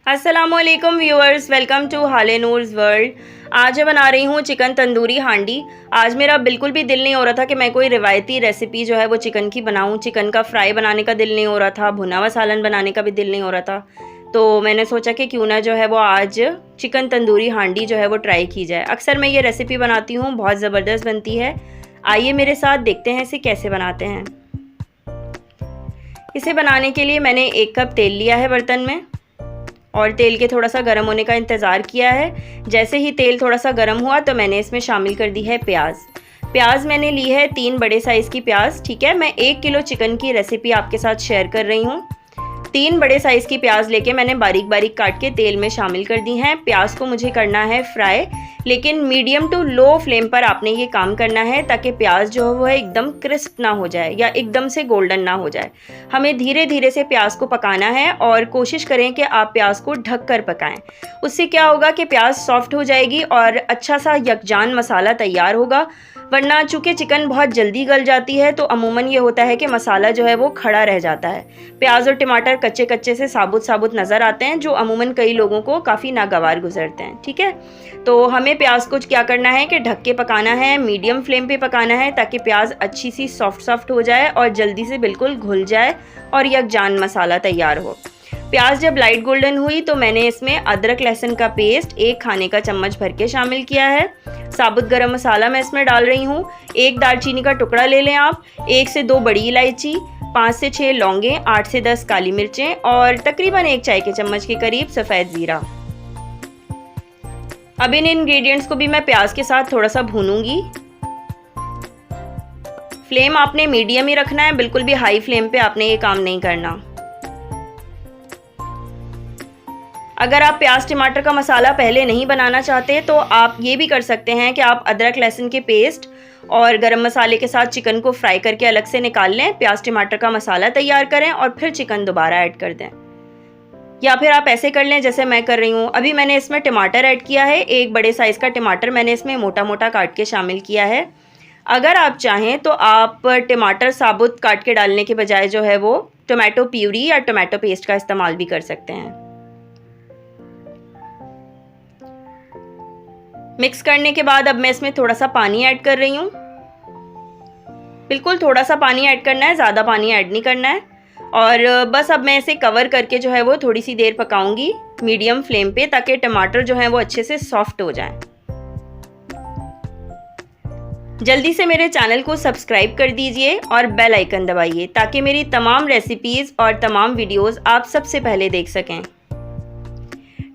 अस्सलामुअलैकुम viewers, welcome to हाले Noor's world. आज मैं बना रही हूँ चिकन तंदूरी हांडी। आज मेरा बिल्कुल भी दिल नहीं हो रहा था कि मैं कोई रिवायती रेसिपी जो है वो चिकन की बनाऊँ। चिकन का फ्राई बनाने का दिल नहीं हो रहा था, भुना हुआ सालन बनाने का भी दिल नहीं हो रहा था। तो मैंने सोचा कि क्यों ना जो है वो आज चिकन तंदूरी हांडी जो है वो ट्राई की जाए। अक्सर मैं ये रेसिपी बनाती हूँ, बहुत ज़बरदस्त बनती है। आइए मेरे साथ देखते हैं इसे कैसे बनाते हैं। इसे बनाने के लिए मैंने 1 कप तेल लिया है बर्तन में और तेल के थोड़ा सा गर्म होने का इंतज़ार किया है। जैसे ही तेल थोड़ा सा गर्म हुआ तो मैंने इसमें शामिल कर दी है प्याज मैंने ली है 3 बड़े साइज़ की प्याज। ठीक है, मैं 1 किलो चिकन की रेसिपी आपके साथ शेयर कर रही हूँ। 3 बड़े साइज़ की प्याज लेके मैंने बारीक बारीक काट के तेल में शामिल कर दी हैं। प्याज को मुझे करना है फ्राई, लेकिन मीडियम टू लो फ्लेम पर आपने ये काम करना है ताकि प्याज जो है वो एकदम क्रिस्प ना हो जाए या एकदम से गोल्डन ना हो जाए। हमें धीरे धीरे से प्याज को पकाना है और कोशिश करें कि आप प्याज को ढक कर पकाएं। उससे क्या होगा कि प्याज सॉफ्ट हो जाएगी और अच्छा सा यकजान मसाला तैयार होगा। वरना चूँकि चिकन बहुत जल्दी गल जाती है तो अमूमन ये होता है कि मसाला जो है वो खड़ा रह जाता है। प्याज और टमाटर कच्चे कच्चे से साबुत साबुत नज़र आते हैं, जो अमूमन कई लोगों को काफ़ी नागवार गुजरते हैं। ठीक है, तो हमें प्याज को क्या करना है कि ढक के पकाना है, मीडियम फ्लेम पे पकाना है ताकि प्याज अच्छी सी सॉफ्ट हो जाए और जल्दी से बिल्कुल घुल जाए और यकजान मसाला तैयार हो। प्याज जब लाइट गोल्डन हुई तो मैंने इसमें अदरक लहसुन का पेस्ट 1 खाने का चम्मच भर के शामिल किया है। साबुत गरम मसाला मैं इसमें डाल रही हूँ। 1 दालचीनी का टुकड़ा ले लें आप, 1 से 2 बड़ी इलायची, 5 से 6 लौंगे, 8 से 10 काली मिर्चें और तकरीबन 1 चाय के चम्मच के करीब सफ़ेद ज़ीरा। अब इन इंग्रेडिएंट्स को भी मैं प्याज के साथ थोड़ा सा भूनूंगी। फ्लेम आपने मीडियम ही रखना है, बिल्कुल भी हाई फ्लेम पे आपने ये काम नहीं करना। अगर आप प्याज टमाटर का मसाला पहले नहीं बनाना चाहते तो आप ये भी कर सकते हैं कि आप अदरक लहसुन के पेस्ट और गरम मसाले के साथ चिकन को फ्राई करके अलग से निकाल लें, प्याज टमाटर का मसाला तैयार करें और फिर चिकन दोबारा ऐड कर दें। या फिर आप ऐसे कर लें जैसे मैं कर रही हूँ। अभी मैंने इसमें टमाटर ऐड किया है, 1 बड़े साइज़ का टमाटर मैंने इसमें मोटा मोटा काट के शामिल किया है। अगर आप चाहें तो आप टमाटर साबुत काट के डालने के बजाय जो है वो टोमेटो प्यूरी या टोमेटो पेस्ट का इस्तेमाल भी कर सकते हैं। मिक्स करने के बाद अब मैं इसमें थोड़ा सा पानी ऐड कर रही हूँ। बिल्कुल थोड़ा सा पानी ऐड करना है, ज़्यादा पानी ऐड नहीं करना है। और बस अब मैं इसे कवर करके जो है वो थोड़ी सी देर पकाऊंगी मीडियम फ्लेम पे ताकि टमाटर जो है वो अच्छे से सॉफ्ट हो जाएं। जल्दी से मेरे चैनल को सब्सक्राइब कर दीजिए और बेल आइकन दबाइए ताकि मेरी तमाम रेसिपीज़ और तमाम वीडियोज़ आप सबसे पहले देख सकें।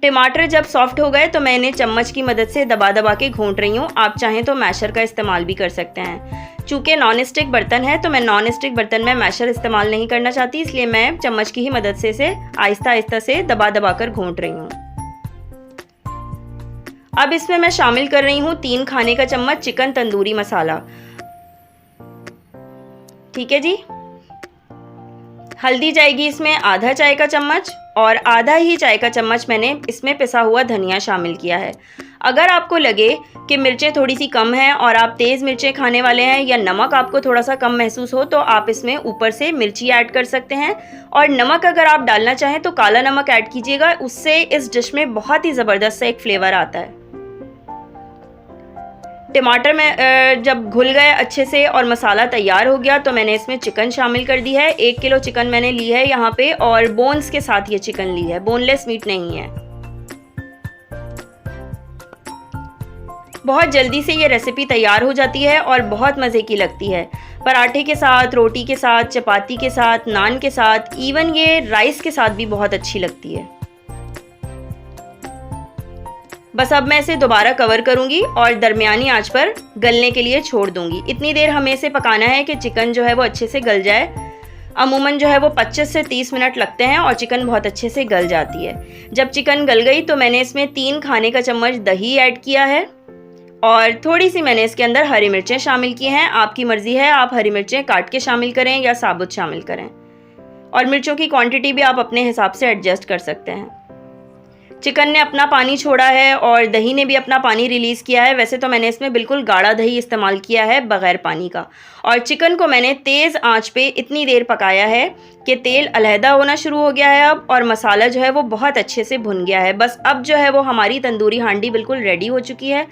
टमाटर जब सॉफ्ट हो गए तो मैंने चम्मच की मदद से दबा दबा के घोंट रही हूँ। आप चाहें तो मैशर का इस्तेमाल भी कर सकते हैं। चूँकि नॉन स्टिक बर्तन है तो मैं नॉन स्टिक बर्तन में मैशर इस्तेमाल नहीं करना चाहती, इसलिए मैं चम्मच की ही मदद से इसे आहिस्ता आहिस्ता से दबा दबा कर घोंट रही हूँ। अब इसमें मैं शामिल कर रही हूँ 3 खाने का चम्मच चिकन तंदूरी मसाला। ठीक है जी। हल्दी जाएगी इसमें आधा चाय का चम्मच और आधा ही चाय का चम्मच मैंने इसमें पिसा हुआ धनिया शामिल किया है। अगर आपको लगे कि मिर्चें थोड़ी सी कम हैं और आप तेज़ मिर्चें खाने वाले हैं या नमक आपको थोड़ा सा कम महसूस हो तो आप इसमें ऊपर से मिर्ची ऐड कर सकते हैं। और नमक अगर आप डालना चाहें तो काला नमक ऐड कीजिएगा, उससे इस डिश में बहुत ही ज़बरदस्त सा एक फ्लेवर आता है। टमाटर में जब घुल गए अच्छे से और मसाला तैयार हो गया तो मैंने इसमें चिकन शामिल कर दी है। 1 किलो चिकन मैंने ली है यहाँ पे और बोन्स के साथ ये चिकन ली है, बोनलेस मीट नहीं है। बहुत जल्दी से ये रेसिपी तैयार हो जाती है और बहुत मज़े की लगती है। पराठे के साथ, रोटी के साथ, चपाती के साथ, नान के साथ, इवन ये राइस के साथ भी बहुत अच्छी लगती है। बस अब मैं इसे दोबारा कवर करूंगी और दरमियानी आंच पर गलने के लिए छोड़ दूंगी। इतनी देर हमें इसे पकाना है कि चिकन जो है वो अच्छे से गल जाए। अमूमन जो है वो 25 से 30 मिनट लगते हैं और चिकन बहुत अच्छे से गल जाती है। जब चिकन गल गई तो मैंने इसमें 3 खाने का चम्मच दही ऐड किया है और थोड़ी सी मैंने इसके अंदर हरी मिर्चें शामिल की हैं। आपकी मर्ज़ी है, आप हरी मिर्चें काट के शामिल करें या साबुत शामिल करें और मिर्चों की क्वांटिटी भी आप अपने हिसाब से एडजस्ट कर सकते हैं। चिकन ने अपना पानी छोड़ा है और दही ने भी अपना पानी रिलीज़ किया है। वैसे तो मैंने इसमें बिल्कुल गाढ़ा दही इस्तेमाल किया है बग़ैर पानी का। और चिकन को मैंने तेज़ आंच पे इतनी देर पकाया है कि तेल अलहदा होना शुरू हो गया है अब, और मसाला जो है वो बहुत अच्छे से भुन गया है। बस अब जो है वो हमारी तंदूरी हांडी बिल्कुल रेडी हो चुकी है।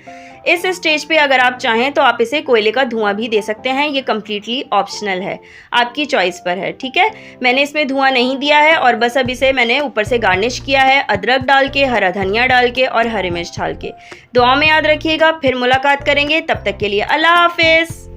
इस स्टेज पे अगर आप चाहें तो आप इसे कोयले का धुआं भी दे सकते हैं, ये कम्प्लीटली ऑप्शनल है, आपकी चॉइस पर है, ठीक है। मैंने इसमें धुआं नहीं दिया है और बस अब इसे मैंने ऊपर से गार्निश किया है अदरक डाल के, हरा धनिया डाल के और हरी मिर्च डाल के। दुआ में याद रखिएगा, फिर मुलाकात करेंगे, तब तक के लिए अल्लाह हाफिज़।